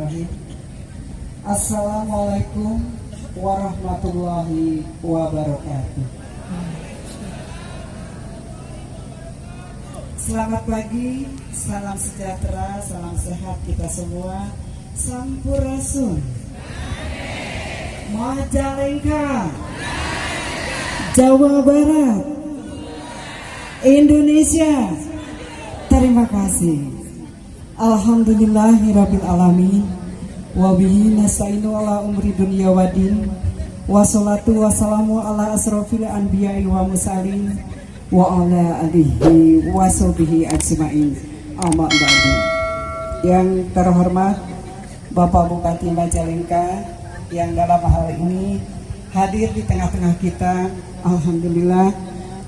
Bismillahirrahmanirrahim. Assalamualaikum warahmatullahi wabarakatuh. Selamat pagi, salam sejahtera, salam sehat kita semua. Sampurasun, Majalengka, Jawa Barat, Indonesia. Terima kasih. Alhamdulillahirabbil alamin. Wa bihi nasta'inu ala umri dunya waddin. Wassalatu wassalamu ala asrofil anbiya'i wa mursalin wa ala alihi wa sahbihi ajmain. Amma ba'du. Yang terhormat Bapak Bupati Majalengka yang dalam hal ini hadir di tengah-tengah kita. Alhamdulillah,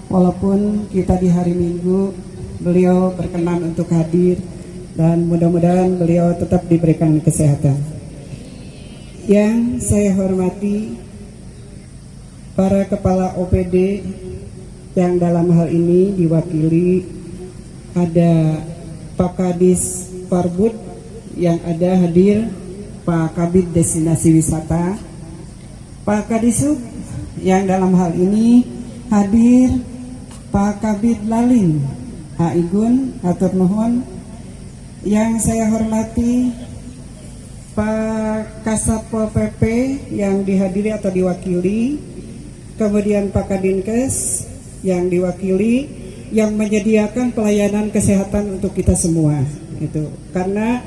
walaupun kita di hari Minggu, beliau berkenan untuk hadir dan mudah-mudahan beliau tetap diberikan kesehatan. Yang saya hormati para kepala OPD yang dalam hal ini diwakili ada Pak Kadis Parbud yang ada hadir, Pak Kabid Destinasi Wisata, Pak Kadisub yang dalam hal ini hadir, Pak Kabid Lalin Haigun, hatur nuhun. Yang saya hormati Pak Kasatpol PP yang dihadiri atau diwakili, kemudian Pak Kadinkes yang diwakili, yang menyediakan pelayanan kesehatan untuk kita semua. Itu karena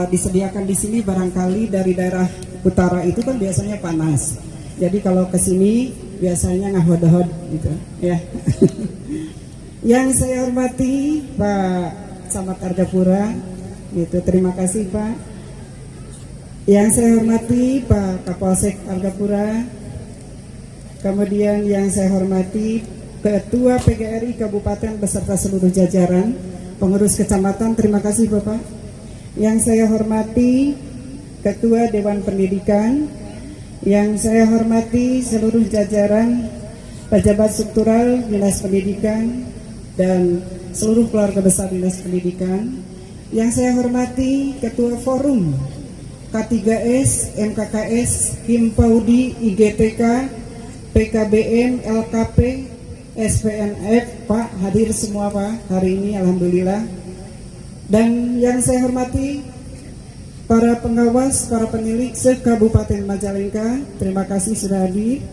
disediakan di sini barangkali dari daerah utara itu kan biasanya panas. Jadi kalau ke sini biasanya ngahod-hod gitu ya. Yang saya hormati Pak Camat Argapura, gitu, terima kasih Pak. Yang saya hormati Pak Kapolsek Argapura, kemudian yang saya hormati Ketua PGRI Kabupaten beserta seluruh jajaran, pengurus kecamatan, terima kasih Bapak. Yang saya hormati Ketua Dewan Pendidikan, yang saya hormati seluruh jajaran pejabat struktural Dinas Pendidikan dan seluruh keluarga besar Dinas Pendidikan. Yang saya hormati Ketua Forum K3S, MKKS, Himpaudi, IGTK, PKBM, LKP, SPNF, Pak hadir semua Pak hari ini, alhamdulillah. Dan yang saya hormati para pengawas, para penilik se-Kabupaten Majalengka, terima kasih sudah hadir.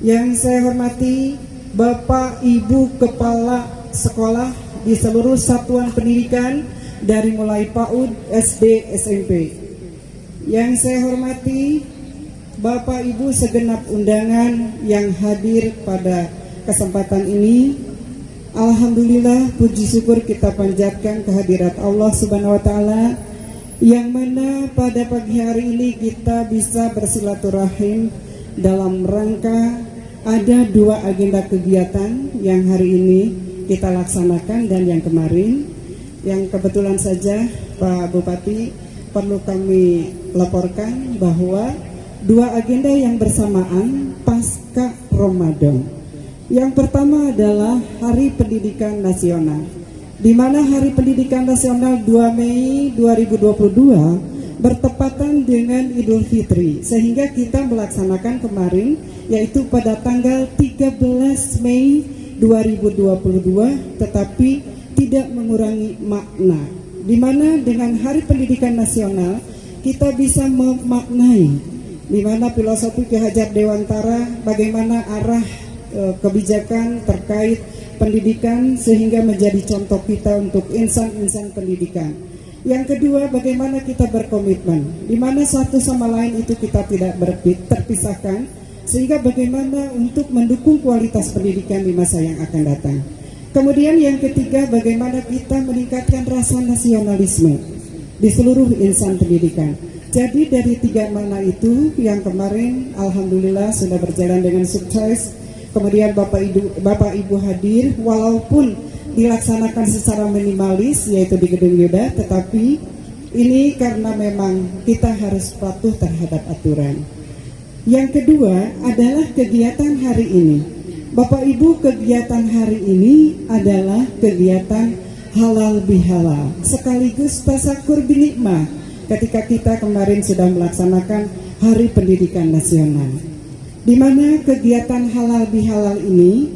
Yang saya hormati Bapak Ibu Kepala Sekolah di seluruh satuan pendidikan dari mulai PAUD, SD, SMP. Yang saya hormati Bapak Ibu segenap undangan yang hadir pada kesempatan ini. Alhamdulillah, puji syukur kita panjatkan kehadirat Allah Subhanahu wa taala yang mana pada pagi hari ini kita bisa bersilaturahim dalam rangka ada dua agenda kegiatan yang hari ini kita laksanakan dan yang kemarin, yang kebetulan saja Pak Bupati perlu kami laporkan bahwa dua agenda yang bersamaan pasca Ramadan. Yang pertama adalah Hari Pendidikan Nasional, di mana Hari Pendidikan Nasional 2 Mei 2022 bertepatan dengan Idul Fitri, sehingga kita melaksanakan kemarin yaitu pada tanggal 13 Mei 2022, tetapi tidak mengurangi makna, di mana dengan Hari Pendidikan Nasional kita bisa memaknai di mana filosofi Ki Hajar Dewantara, bagaimana arah kebijakan terkait pendidikan sehingga menjadi contoh kita untuk insan-insan pendidikan. Yang kedua, bagaimana kita berkomitmen, di mana satu sama lain itu kita tidak terpisahkan, sehingga bagaimana untuk mendukung kualitas pendidikan di masa yang akan datang. Kemudian yang ketiga, bagaimana kita meningkatkan rasa nasionalisme di seluruh insan pendidikan. Jadi dari tiga makna itu yang kemarin alhamdulillah sudah berjalan dengan sukses. Kemudian Bapak Ibu hadir, walaupun dilaksanakan secara minimalis yaitu di Gedung Yuda, tetapi ini karena memang kita harus patuh terhadap aturan. Yang kedua adalah kegiatan hari ini. Bapak Ibu, kegiatan hari ini adalah kegiatan halal bihalal sekaligus tasakur binikmah, ketika kita kemarin sudah melaksanakan Hari Pendidikan Nasional, di mana kegiatan halal bihalal ini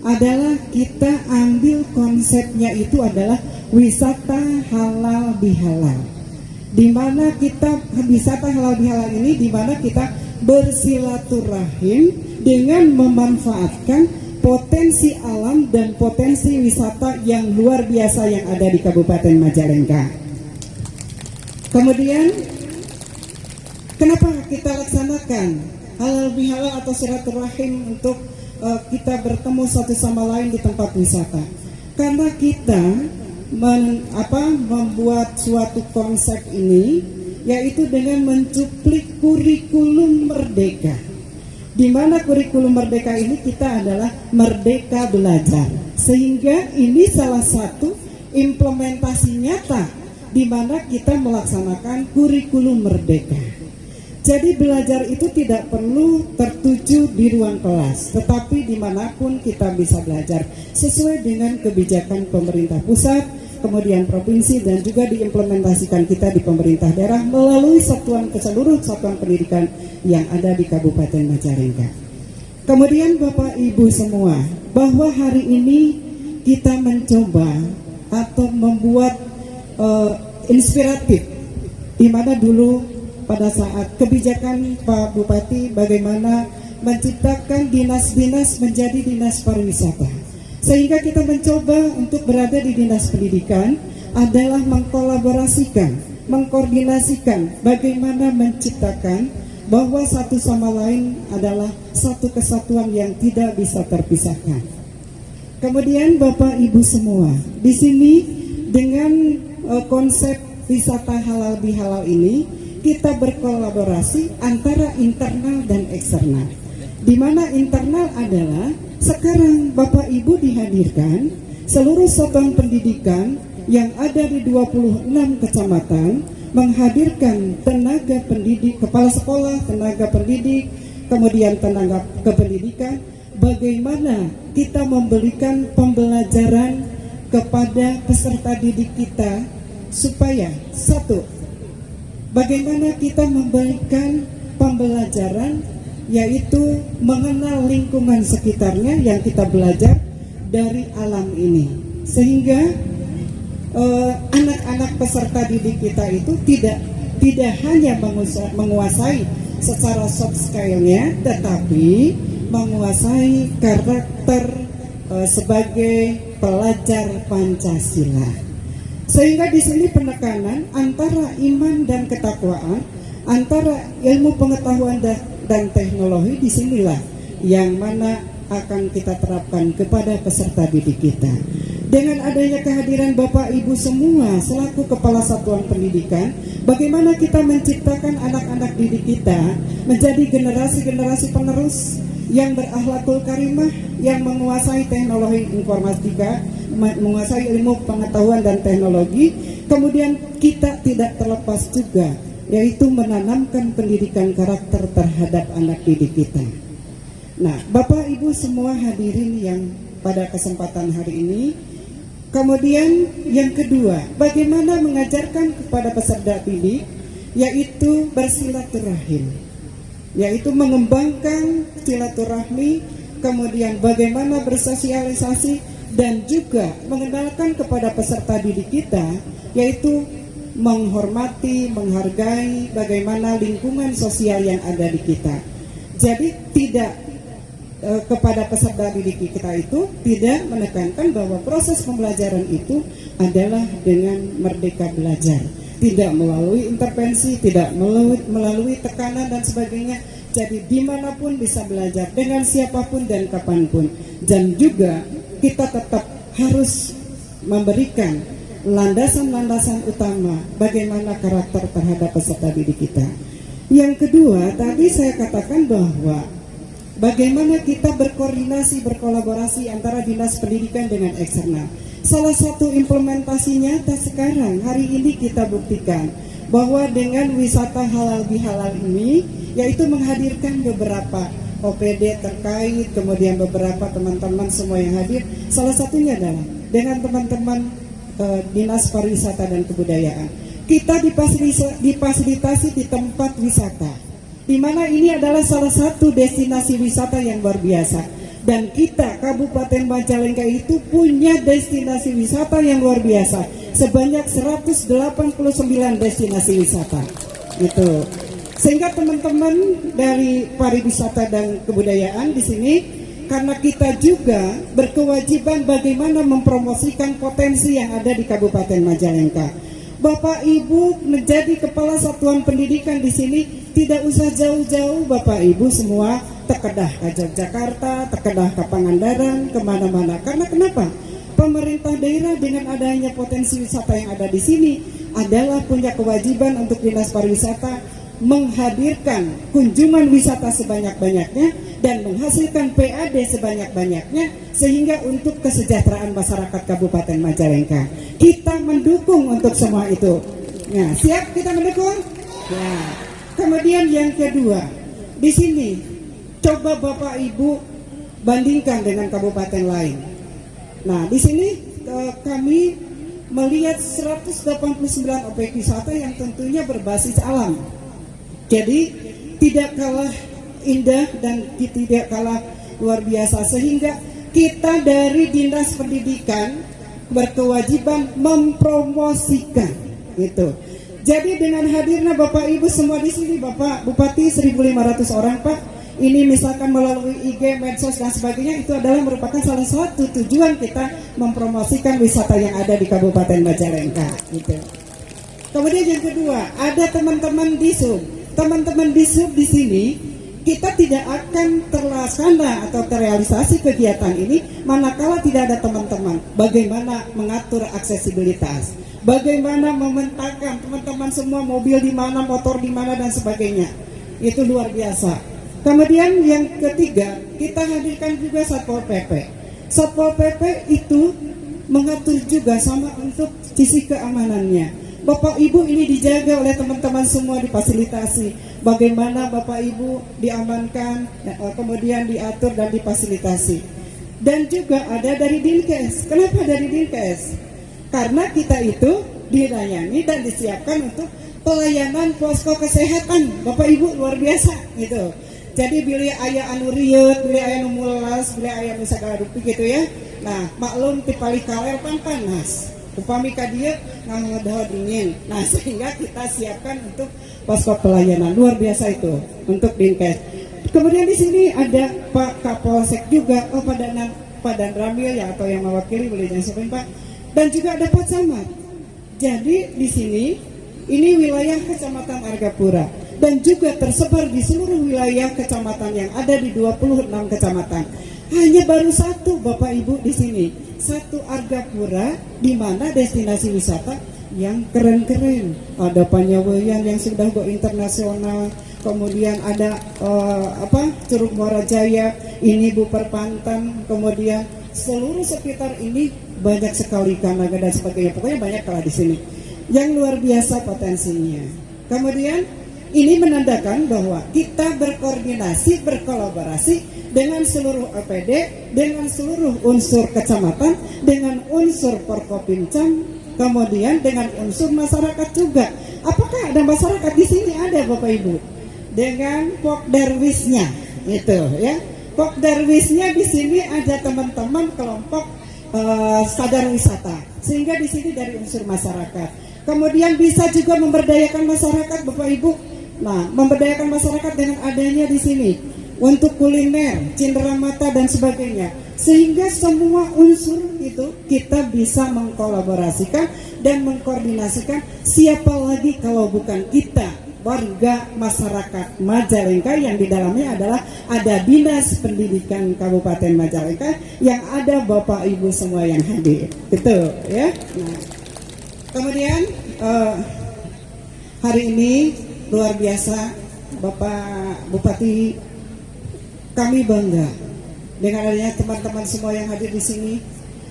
adalah kita ambil konsepnya itu adalah wisata halal bihalal, di mana kita wisata halal bihalal ini di mana kita bersilaturahim dengan memanfaatkan potensi alam dan potensi wisata yang luar biasa yang ada di Kabupaten Majalengka. Kemudian kenapa kita laksanakan halal bihalal atau silaturahim untuk kita bertemu satu sama lain di tempat wisata? Karena kita membuat suatu konsep ini, yaitu dengan mencuplik kurikulum merdeka, di mana kurikulum merdeka ini kita adalah merdeka belajar, sehingga ini salah satu implementasi nyata di mana kita melaksanakan kurikulum merdeka. Jadi belajar itu tidak perlu tertuju di ruang kelas, tetapi dimanapun kita bisa belajar sesuai dengan kebijakan pemerintah pusat, kemudian provinsi, dan juga diimplementasikan kita di pemerintah daerah melalui seluruh satuan pendidikan yang ada di Kabupaten Majalengka. Kemudian Bapak Ibu semua, bahwa hari ini kita mencoba atau membuat inspiratif, di mana dulu pada saat kebijakan Pak Bupati bagaimana menciptakan dinas-dinas menjadi dinas pariwisata, sehingga kita mencoba untuk berada di dinas pendidikan adalah mengkolaborasikan, mengkoordinasikan bagaimana menciptakan bahwa satu sama lain adalah satu kesatuan yang tidak bisa terpisahkan. Kemudian Bapak Ibu semua, di sini dengan konsep wisata halal bihalal ini kita berkolaborasi antara internal dan eksternal, di mana internal adalah sekarang Bapak Ibu dihadirkan seluruh satuan pendidikan yang ada di 26 kecamatan, menghadirkan tenaga pendidik, kepala sekolah, tenaga pendidik, kemudian tenaga kependidikan, bagaimana kita memberikan pembelajaran kepada peserta didik kita supaya satu, bagaimana kita memberikan pembelajaran yaitu mengenal lingkungan sekitarnya yang kita belajar dari alam ini, sehingga anak-anak peserta didik kita itu tidak hanya menguasai secara soft skill-nya, tetapi menguasai karakter sebagai pelajar Pancasila. Sehingga di sini penekanan antara iman dan ketakwaan, antara ilmu pengetahuan dan teknologi, disinilah yang mana akan kita terapkan kepada peserta didik kita. Dengan adanya kehadiran Bapak Ibu semua selaku kepala satuan pendidikan, bagaimana kita menciptakan anak-anak didik kita menjadi generasi-generasi penerus yang berakhlakul karimah, yang menguasai teknologi informatika, menguasai ilmu pengetahuan dan teknologi. Kemudian kita tidak terlepas juga, yaitu menanamkan pendidikan karakter terhadap anak didik kita. Nah, Bapak Ibu semua hadirin yang pada kesempatan hari ini, kemudian yang kedua, bagaimana mengajarkan kepada peserta didik, yaitu bersilaturahim, yaitu mengembangkan silaturahmi, kemudian bagaimana bersosialisasi, dan juga mengenalkan kepada peserta didik kita, yaitu menghormati, menghargai bagaimana lingkungan sosial yang ada di kita. Jadi tidak kepada peserta didik kita itu tidak menekankan bahwa proses pembelajaran itu adalah dengan merdeka belajar, tidak melalui intervensi, tidak melalui tekanan dan sebagainya. Jadi dimanapun bisa belajar, dengan siapapun dan kapanpun. Dan juga kita tetap harus memberikan landasan-landasan utama bagaimana karakter terhadap peserta didik kita. Yang kedua, tadi saya katakan bahwa bagaimana kita berkoordinasi, berkolaborasi antara dinas pendidikan dengan eksternal. Salah satu implementasi nyata sekarang, hari ini kita buktikan bahwa dengan wisata halal bihalal ini, yaitu menghadirkan beberapa OPD terkait, kemudian beberapa teman-teman semua yang hadir. Salah satunya adalah dengan teman-teman Dinas Pariwisata dan Kebudayaan. kita difasilitasi di tempat wisata, di mana ini adalah salah satu destinasi wisata yang luar biasa. Dan kita Kabupaten Majalengka itu punya destinasi wisata yang luar biasa, sebanyak 189 destinasi wisata. Itu. Sehingga teman-teman dari pariwisata dan kebudayaan di sini, karena kita juga berkewajiban bagaimana mempromosikan potensi yang ada di Kabupaten Majalengka. Bapak Ibu menjadi kepala satuan pendidikan di sini tidak usah jauh-jauh, Bapak Ibu semua terkedah ke Yogyakarta, terkedah ke Pangandaran, kemana-mana. Karena kenapa? Pemerintah daerah dengan adanya potensi wisata yang ada di sini adalah punya kewajiban untuk Dinas Pariwisata menghadirkan kunjungan wisata sebanyak-banyaknya dan menghasilkan PAD sebanyak-banyaknya, sehingga untuk kesejahteraan masyarakat Kabupaten Majalengka. Kita mendukung untuk semua itu. Nah, siap kita mendukung? Ya. Kemudian yang kedua, di sini coba Bapak Ibu bandingkan dengan kabupaten lain. Nah, di sini kami melihat 189 objek wisata yang tentunya berbasis alam. Jadi tidak kalah indah dan tidak kalah luar biasa, sehingga kita dari Dinas Pendidikan berkewajiban mempromosikan itu. Jadi dengan hadirnya Bapak Ibu semua di sini, Bapak Bupati 1.500 orang Pak, ini misalkan melalui IG, medsos dan sebagainya, itu adalah merupakan salah satu tujuan kita mempromosikan wisata yang ada di Kabupaten Majalengka gitu. Kemudian yang kedua, ada teman-teman di Sub. Teman-teman di Sub di sini, kita tidak akan terlaksana atau terrealisasi kegiatan ini manakala tidak ada teman-teman. Bagaimana mengatur aksesibilitas, bagaimana memetakan teman-teman semua mobil di mana, motor di mana dan sebagainya. Itu luar biasa. Kemudian yang ketiga, kita hadirkan juga Satpol PP. Satpol PP itu mengatur juga sama untuk sisi keamanannya. Bapak Ibu ini dijaga oleh teman-teman semua, difasilitasi. Bagaimana Bapak Ibu diamankan, kemudian diatur dan difasilitasi. Dan juga ada dari Dinkes. Kenapa dari Dinkes? Karena kita itu dilayani dan disiapkan untuk pelayanan posko kesehatan. Bapak Ibu luar biasa gitu. Jadi bila ayah anu riut, bila ayah anu mulas, bila ayah anu sagala rupi gitu ya. Nah, maklum tipali kalel pan panas. Upami ka dia ngadawa dingin. Nah, sehingga kita siapkan untuk posko pelayanan. Luar biasa itu untuk Dinkes. Kemudian di sini ada Pak Kapolsek juga, Pak Dan Ramil ya, atau yang mewakili, boleh jangan Pak. Dan juga ada Pak Camat. Jadi di sini ini wilayah Kecamatan Argapura dan juga tersebar di seluruh wilayah kecamatan yang ada di 26 kecamatan. Hanya baru satu Bapak Ibu di sini, satu Argapura, di mana destinasi wisata yang keren-keren. Ada Panyaweyan yang sudah go internasional, kemudian ada Curug Muara Jaya, ini Buper Pantan, kemudian seluruh sekitar ini banyak sekali ikan naga dan sebagainya. Pokoknya banyak lah di sini. Yang luar biasa potensinya. Kemudian ini menandakan bahwa kita berkoordinasi, berkolaborasi dengan seluruh OPD, dengan seluruh unsur kecamatan, dengan unsur Forkopimcam, kemudian dengan unsur masyarakat juga. Apakah ada masyarakat di sini? Ada Bapak Ibu. Dengan Pokdarwisnya, itu ya. Pokdarwisnya di sini ada teman-teman kelompok sadar wisata, sehingga di sini dari unsur masyarakat. Kemudian bisa juga memberdayakan masyarakat Bapak Ibu. Nah, memberdayakan masyarakat dengan adanya di sini untuk kuliner, cenderamata dan sebagainya, sehingga semua unsur itu kita bisa mengkolaborasikan dan mengkoordinasikan. Siapa lagi kalau bukan kita, warga masyarakat Majalengka, yang di dalamnya adalah ada Dinas Pendidikan Kabupaten Majalengka, yang ada Bapak Ibu semua yang hadir, betul ya. Nah, kemudian hari ini luar biasa Bapak Bupati, kami bangga dengan adanya teman-teman semua yang hadir di sini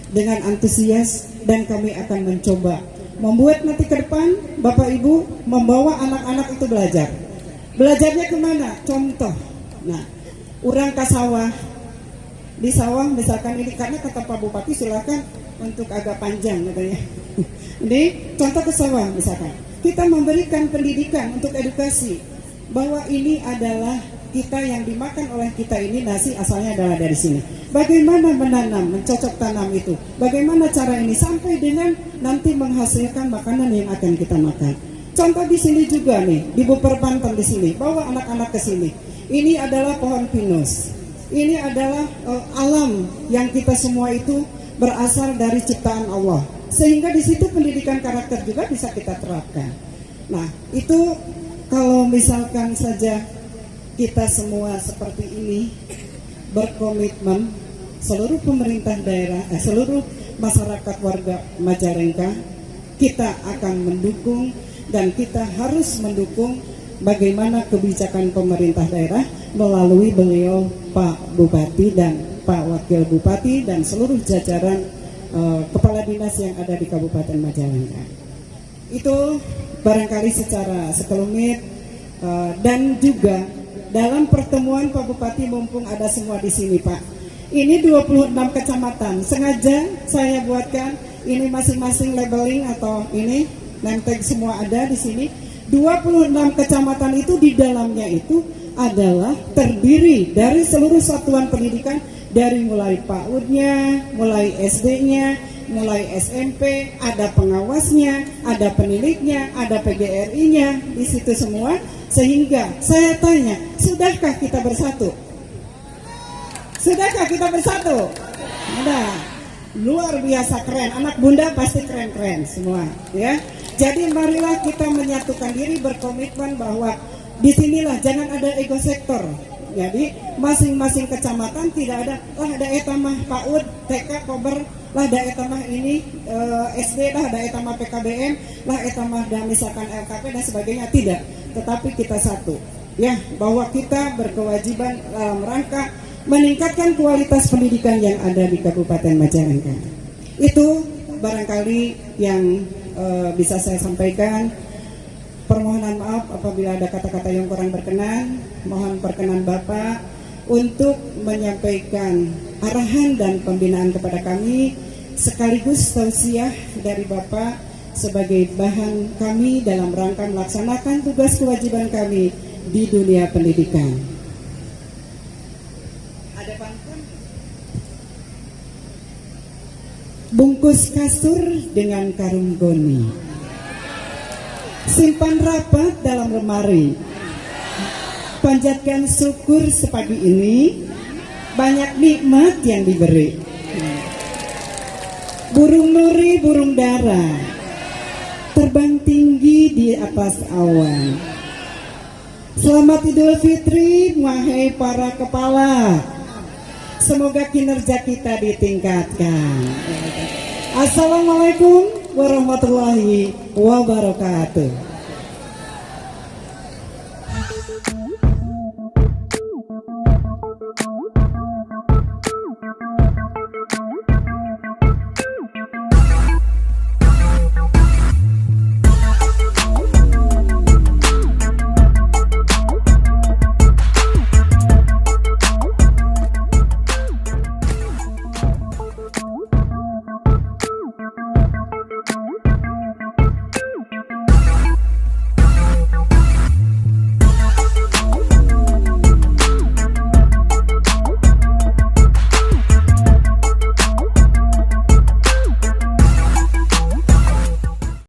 dengan antusias, dan kami akan mencoba membuat nanti ke depan Bapak Ibu membawa anak-anak itu belajar. Belajarnya kemana? Contoh, nah, urang ke sawah, di sawah misalkan ini, karena kata Pak Bupati silakan untuk agak panjang katanya. Ini contoh ke sawah misalkan. kita memberikan pendidikan untuk edukasi bahwa ini adalah kita yang dimakan oleh kita ini nasi asalnya adalah dari sini. Bagaimana menanam, mencocok tanam itu? Bagaimana cara ini sampai dengan nanti menghasilkan makanan yang akan kita makan? Contoh di sini juga nih, di Buper Banten di sini, bawa anak-anak ke sini. Ini adalah pohon pinus. Ini adalah alam yang kita semua itu berasal dari ciptaan Allah. Sehingga di situ pendidikan karakter juga bisa kita terapkan. Nah, itu kalau misalkan saja kita semua seperti ini berkomitmen, seluruh pemerintah daerah, seluruh masyarakat warga Majalengka, kita akan mendukung dan kita harus mendukung bagaimana kebijakan pemerintah daerah melalui beliau Pak Bupati dan Pak Wakil Bupati dan seluruh jajaran kepala dinas yang ada di Kabupaten Majalengka. Itu barangkali secara sekelumit dan juga dalam pertemuan Pak Bupati, mumpung ada semua di sini Pak, ini 26 kecamatan sengaja saya buatkan ini masing-masing labeling atau ini name tag semua ada di sini. 26 kecamatan itu di dalamnya itu adalah terdiri dari seluruh satuan pendidikan, dari mulai PAUD-nya, mulai SD-nya, mulai SMP, ada pengawasnya, ada penilainya, ada PGRI-nya di situ semua. Sehingga saya tanya, sudahkah kita bersatu? Sudahkah kita bersatu? Ada. Luar biasa keren, anak bunda pasti keren-keren semua, ya. Jadi marilah kita menyatukan diri, berkomitmen bahwa disinilah jangan ada ego sektor. Jadi masing-masing kecamatan tidak ada, lah ada etamah PAUD, TK, Kober, lah ada etamah ini SD, lah ada etamah PKBM, lah etamah dan misalkan LKP dan sebagainya, tidak. Tetapi kita satu, ya, bahwa kita berkewajiban dalam rangka meningkatkan kualitas pendidikan yang ada di Kabupaten Majalengka. Itu barangkali yang bisa saya sampaikan. Permohonan maaf apabila ada kata-kata yang kurang berkenan. Mohon perkenan Bapak untuk menyampaikan arahan dan pembinaan kepada kami, sekaligus tausiah dari Bapak sebagai bahan kami dalam rangka melaksanakan tugas kewajiban kami di dunia pendidikan. Ada pantun? Bungkus kasur dengan karung goni, simpan rapat dalam lemari, panjatkan syukur sepagi ini, banyak nikmat yang diberi. Burung nuri, burung dara, terbang tinggi di atas awan. Selamat Idul Fitri, wahai para kepala. Semoga kinerja kita ditingkatkan. Assalamualaikum warahmatullahi wabarakatuh.